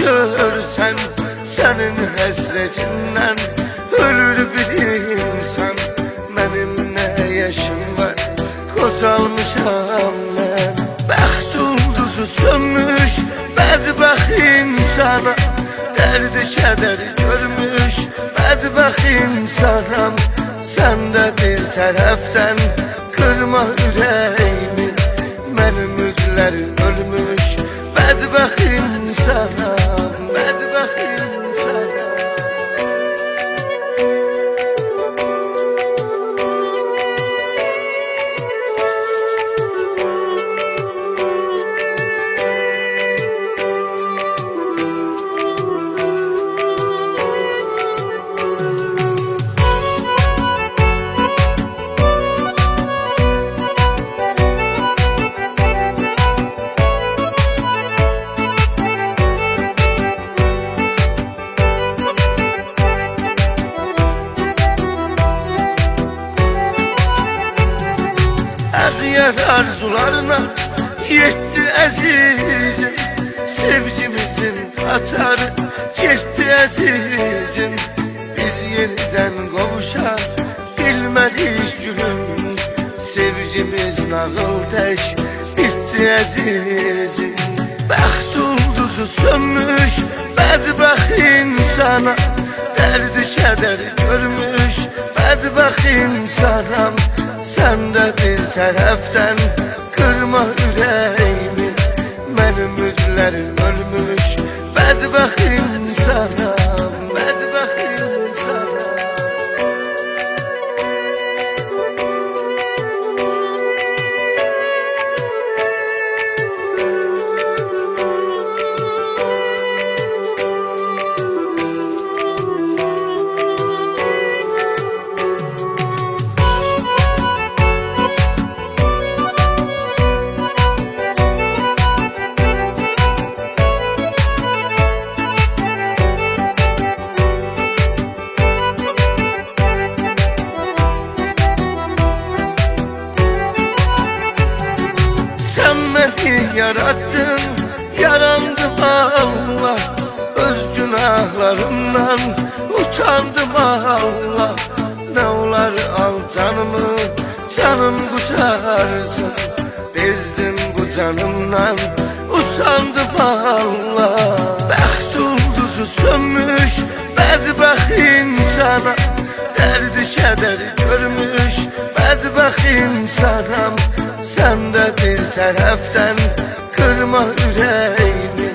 görsen, senin hasretinden ölür bir insan. Benim ne yaşım var, kozalmışam ben. Bəxt ulduzu sönmüş bədbəxt insana, derdi keder görmüş bədbəxt insanam. Sen de bir taraftan kırma yüreğimi, ben ümidler ölmüş bədbəxt insanam, bədbəxt insanam. Əğyər arzularına yetti əzizim, sevgimizin qatarı getdi əzizim. Biz yeniden qovuşar bilmədik gülüm, sevgimiz nağıl tək bitdi əzizim. Bəxt ulduzu sönmüş bədbəxt insana, derdi keder görmüş bədbəxt insanam. Sen de bir taraftan kırma yüreğimi, ben ümidler ölmüş bədbəxt insanam, bədbəxt insanam. Yarattın, yarandım Allah, öz günahlarımdan utandım Allah. Ne olar al canımı, canım kurtarsın, bezdim bu canımdan, usandım Allah. Bəxt ulduzu sönmüş bədbəxt insana, derdi keder görmüş bədbəxt insanam. Sen de bir taraftan kırma yüreğimi,